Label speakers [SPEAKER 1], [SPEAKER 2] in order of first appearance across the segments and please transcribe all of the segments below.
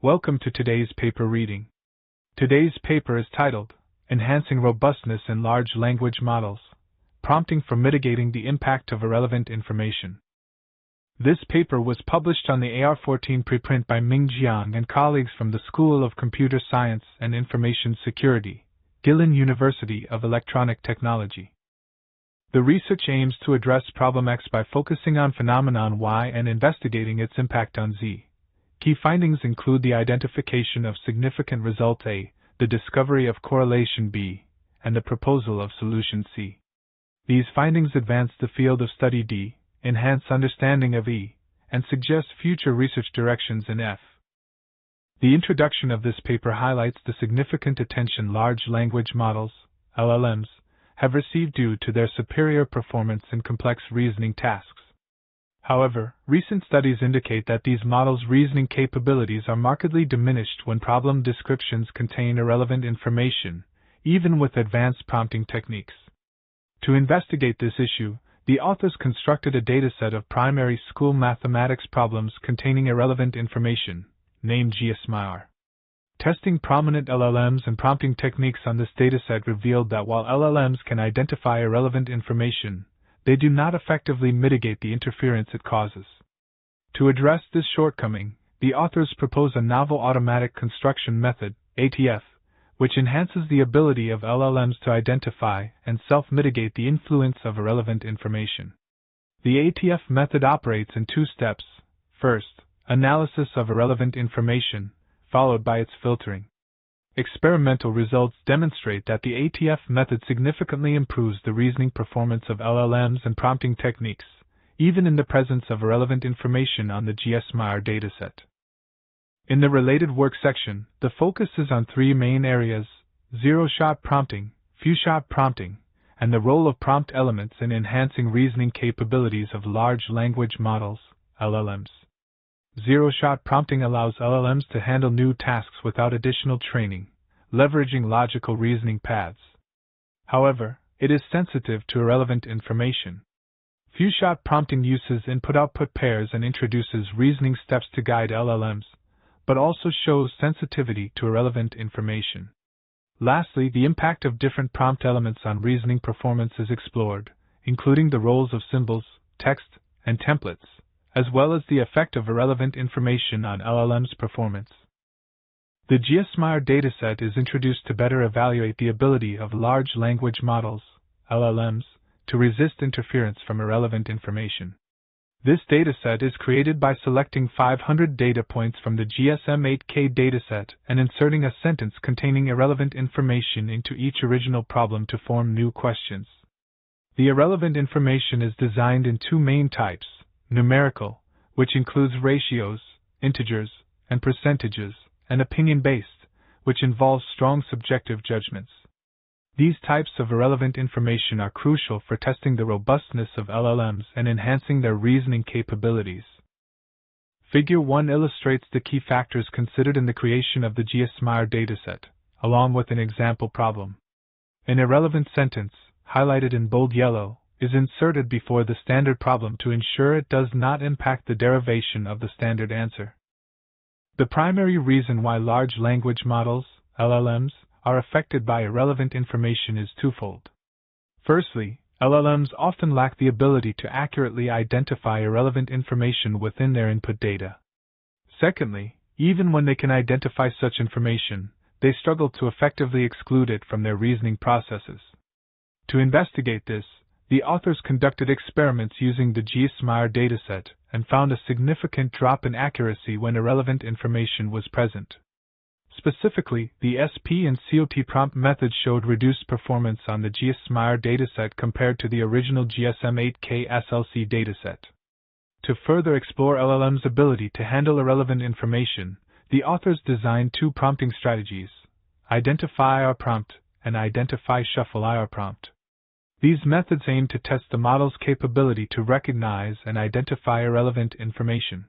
[SPEAKER 1] Welcome to today's paper reading. Today's paper is titled, Enhancing Robustness in Large Language Models, Prompting for Mitigating the Impact of Irrelevant Information. This paper was published on the AR14 preprint by Ming, Jiang and colleagues from the School of Computer Science and Information Security, Guilin University of Electronic Technology. The research aims to address problem X by focusing on phenomenon Y and investigating its impact on Z. Key findings include the identification of significant result A, the discovery of correlation B, and the proposal of solution C. These findings advance the field of study D, enhance understanding of E, and suggest future research directions in F. The introduction of this paper highlights the significant attention large language models, LLMs, have received due to their superior performance in complex reasoning tasks. However, recent studies indicate that these models' reasoning capabilities are markedly diminished when problem descriptions contain irrelevant information, even with advanced prompting techniques. To investigate this issue, the authors constructed a dataset of primary school mathematics problems containing irrelevant information, named GSMIR. Testing prominent LLMs and prompting techniques on this dataset revealed that while LLMs can identify irrelevant information, they do not effectively mitigate the interference it causes. To address this shortcoming, the authors propose a novel automatic construction method, ATF, which enhances the ability of LLMs to identify and self-mitigate the influence of irrelevant information. The ATF method operates in two steps. First, analysis of irrelevant information, followed by its filtering. Experimental results demonstrate that the ATF method significantly improves the reasoning performance of LLMs and prompting techniques, even in the presence of irrelevant information on the GSMIR dataset. In the related work section, the focus is on three main areas: zero-shot prompting, few-shot prompting, and the role of prompt elements in enhancing reasoning capabilities of large language models, LLMs. Zero-shot prompting allows LLMs to handle new tasks without additional training, leveraging logical reasoning paths. However, it is sensitive to irrelevant information. Few-shot prompting uses input-output pairs and introduces reasoning steps to guide LLMs, but also shows sensitivity to irrelevant information. Lastly, the impact of different prompt elements on reasoning performance is explored, including the roles of symbols, text, and templates, as well as the effect of irrelevant information on LLM's performance. The GSMIR dataset is introduced to better evaluate the ability of large language models, LLMs, to resist interference from irrelevant information. This dataset is created by selecting 500 data points from the GSM8K dataset and inserting a sentence containing irrelevant information into each original problem to form new questions. The irrelevant information is designed in two main types: numerical, which includes ratios, integers, and percentages, and opinion-based, which involves strong subjective judgments. These types of irrelevant information are crucial for testing the robustness of LLMs and enhancing their reasoning capabilities. Figure 1 illustrates the key factors considered in the creation of the GSMIR dataset, along with an example problem. An irrelevant sentence, highlighted in bold yellow, is inserted before the standard problem to ensure it does not impact the derivation of the standard answer. The primary reason why large language models, LLMs, are affected by irrelevant information is twofold. Firstly, LLMs often lack the ability to accurately identify irrelevant information within their input data. Secondly, even when they can identify such information, they struggle to effectively exclude it from their reasoning processes. To investigate this, the authors conducted experiments using the GSMIR dataset and found a significant drop in accuracy when irrelevant information was present. Specifically, the SP and COT prompt methods showed reduced performance on the GSMIR dataset compared to the original GSM8K SLC dataset. To further explore LLM's ability to handle irrelevant information, the authors designed two prompting strategies: Identify IR prompt and Identify Shuffle IR prompt. These methods aim to test the model's capability to recognize and identify irrelevant information.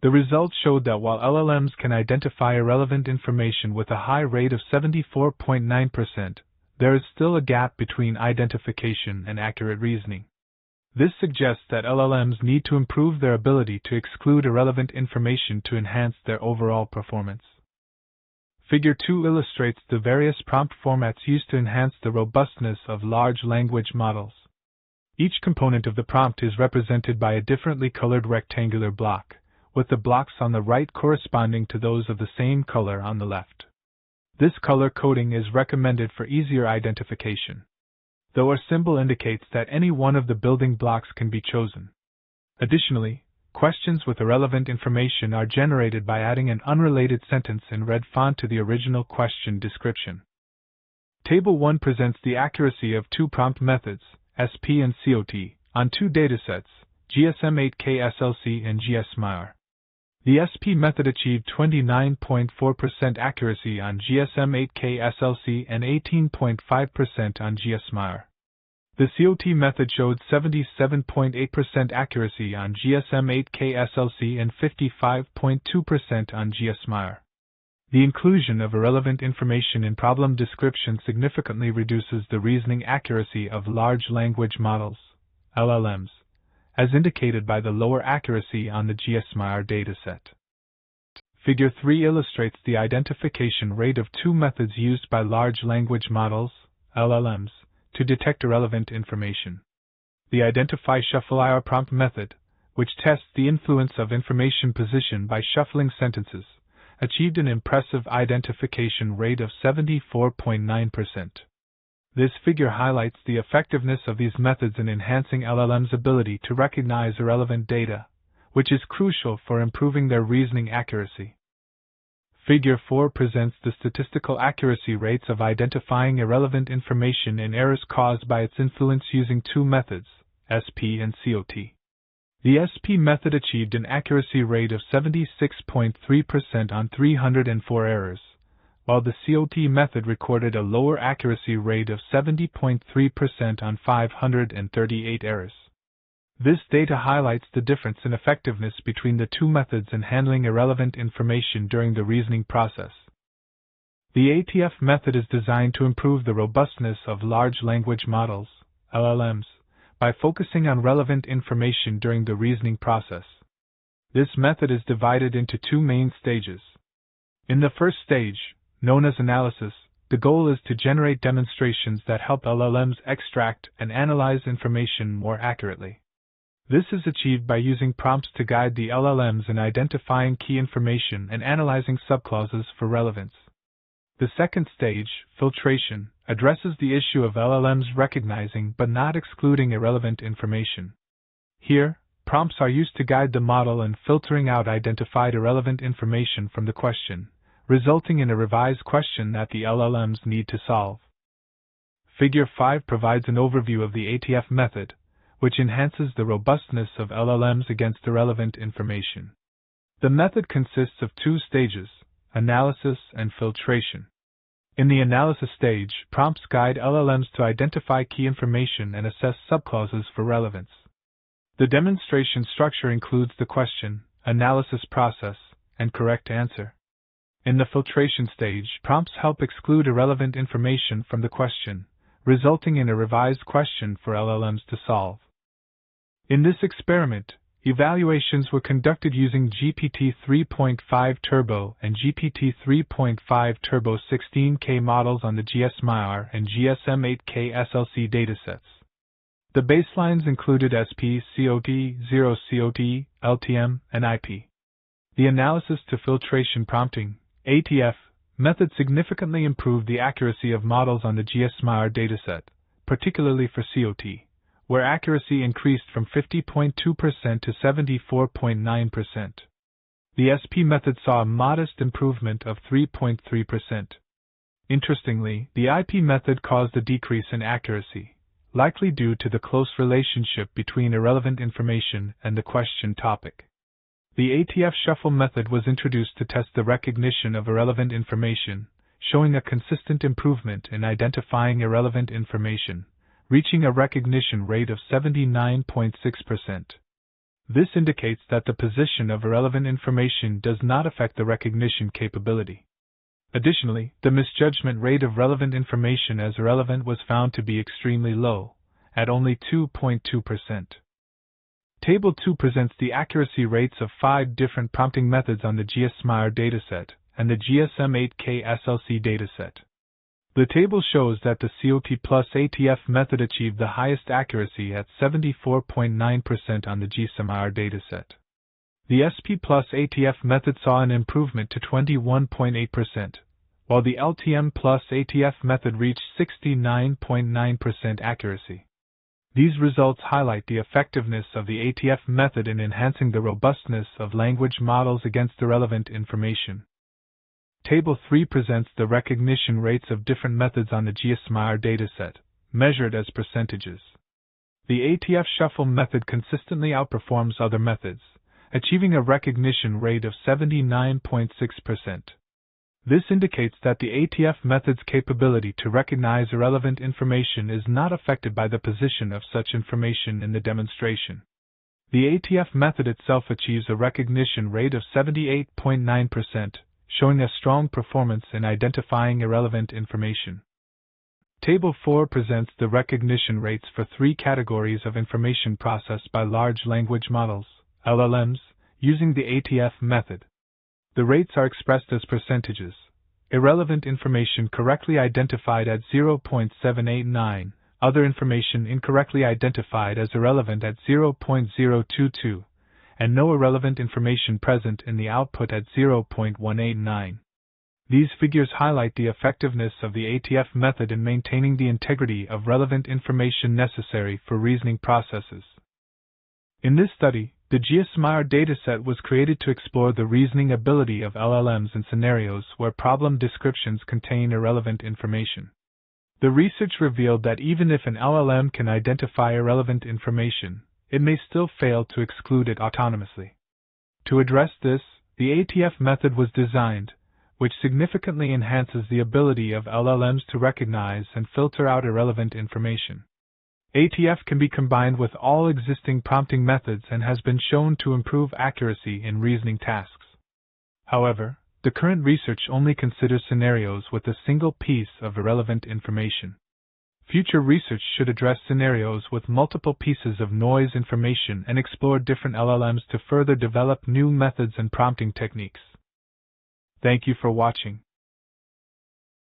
[SPEAKER 1] The results showed that while LLMs can identify irrelevant information with a high rate of 74.9%, there is still a gap between identification and accurate reasoning. This suggests that LLMs need to improve their ability to exclude irrelevant information to enhance their overall performance. Figure 2 illustrates the various prompt formats used to enhance the robustness of large language models. Each component of the prompt is represented by a differently colored rectangular block, with the blocks on the right corresponding to those of the same color on the left. This color coding is recommended for easier identification, though a symbol indicates that any one of the building blocks can be chosen. Additionally, questions with irrelevant information are generated by adding an unrelated sentence in red font to the original question description. Table 1 presents the accuracy of two prompt methods, SP and COT, on two datasets, GSM8K SLC and GSMIR. The SP method achieved 29.4% accuracy on GSM8K SLC and 18.5% on GSMIR. The COT method showed 77.8% accuracy on GSM8K SLC and 55.2% on GSMIR. The inclusion of irrelevant information in problem description significantly reduces the reasoning accuracy of large language models, LLMs, as indicated by the lower accuracy on the GSMIR dataset. Figure 3 illustrates the identification rate of two methods used by large language models, LLMs, to detect irrelevant information. The Identify Shuffle IR prompt method, which tests the influence of information position by shuffling sentences, achieved an impressive identification rate of 74.9%. This figure highlights the effectiveness of these methods in enhancing LLM's ability to recognize irrelevant data, which is crucial for improving their reasoning accuracy. Figure 4 presents the statistical accuracy rates of identifying irrelevant information in errors caused by its influence using two methods, SP and COT. The SP method achieved an accuracy rate of 76.3% on 304 errors, while the COT method recorded a lower accuracy rate of 70.3% on 538 errors. This data highlights the difference in effectiveness between the two methods in handling irrelevant information during the reasoning process. The ATF method is designed to improve the robustness of large language models, LLMs, by focusing on relevant information during the reasoning process. This method is divided into two main stages. In the first stage, known as analysis, the goal is to generate demonstrations that help LLMs extract and analyze information more accurately. This is achieved by using prompts to guide the LLMs in identifying key information and analyzing subclauses for relevance. The second stage, filtration, addresses the issue of LLMs recognizing but not excluding irrelevant information. Here, prompts are used to guide the model in filtering out identified irrelevant information from the question, resulting in a revised question that the LLMs need to solve. Figure 5 provides an overview of the ATF method, which enhances the robustness of LLMs against irrelevant information. The method consists of two stages, analysis and filtration. In the analysis stage, prompts guide LLMs to identify key information and assess subclauses for relevance. The demonstration structure includes the question, analysis process, and correct answer. In the filtration stage, prompts help exclude irrelevant information from the question, resulting in a revised question for LLMs to solve. In this experiment, evaluations were conducted using GPT 3.5 Turbo and GPT 3.5 Turbo 16K models on the GSMIR and GSM8K SLC datasets. The baselines included SP, COT, 0 COT, LTM, and IP. The analysis to filtration prompting, ATF, method significantly improved the accuracy of models on the GSMIR dataset, particularly for COT, where accuracy increased from 50.2% to 74.9%. The SP method saw a modest improvement of 3.3%. Interestingly, the IP method caused a decrease in accuracy, likely due to the close relationship between irrelevant information and the question topic. The ATF shuffle method was introduced to test the recognition of irrelevant information, showing a consistent improvement in identifying irrelevant information, reaching a recognition rate of 79.6%. This indicates that the position of irrelevant information does not affect the recognition capability. Additionally, the misjudgment rate of relevant information as irrelevant was found to be extremely low, at only 2.2%. Table 2 presents the accuracy rates of 5 different prompting methods on the GSMIR dataset and the GSM8K SLC dataset. The table shows that the COP plus ATF method achieved the highest accuracy at 74.9% on the GSMIR dataset. The SP plus ATF method saw an improvement to 21.8%, while the LTM plus ATF method reached 69.9% accuracy. These results highlight the effectiveness of the ATF method in enhancing the robustness of language models against irrelevant information. Table 3 presents the recognition rates of different methods on the GSMIR dataset, measured as percentages. The ATF shuffle method consistently outperforms other methods, achieving a recognition rate of 79.6%. This indicates that the ATF method's capability to recognize irrelevant information is not affected by the position of such information in the demonstration. The ATF method itself achieves a recognition rate of 78.9%, showing a strong performance in identifying irrelevant information. Table 4 presents the recognition rates for 3 categories of information processed by large language models, LLMs, using the ATF method. The rates are expressed as percentages. Irrelevant information correctly identified at 0.789, other information incorrectly identified as irrelevant at 0.022, and no irrelevant information present in the output at 0.189. These figures highlight the effectiveness of the ATF method in maintaining the integrity of relevant information necessary for reasoning processes. In this study, the GSMIR dataset was created to explore the reasoning ability of LLMs in scenarios where problem descriptions contain irrelevant information. The research revealed that even if an LLM can identify irrelevant information, it may still fail to exclude it autonomously. To address this, the ATF method was designed, which significantly enhances the ability of LLMs to recognize and filter out irrelevant information. ATF can be combined with all existing prompting methods and has been shown to improve accuracy in reasoning tasks. However, the current research only considers scenarios with a single piece of irrelevant information. Future research should address scenarios with multiple pieces of noise information and explore different LLMs to further develop new methods and prompting techniques. Thank you for watching.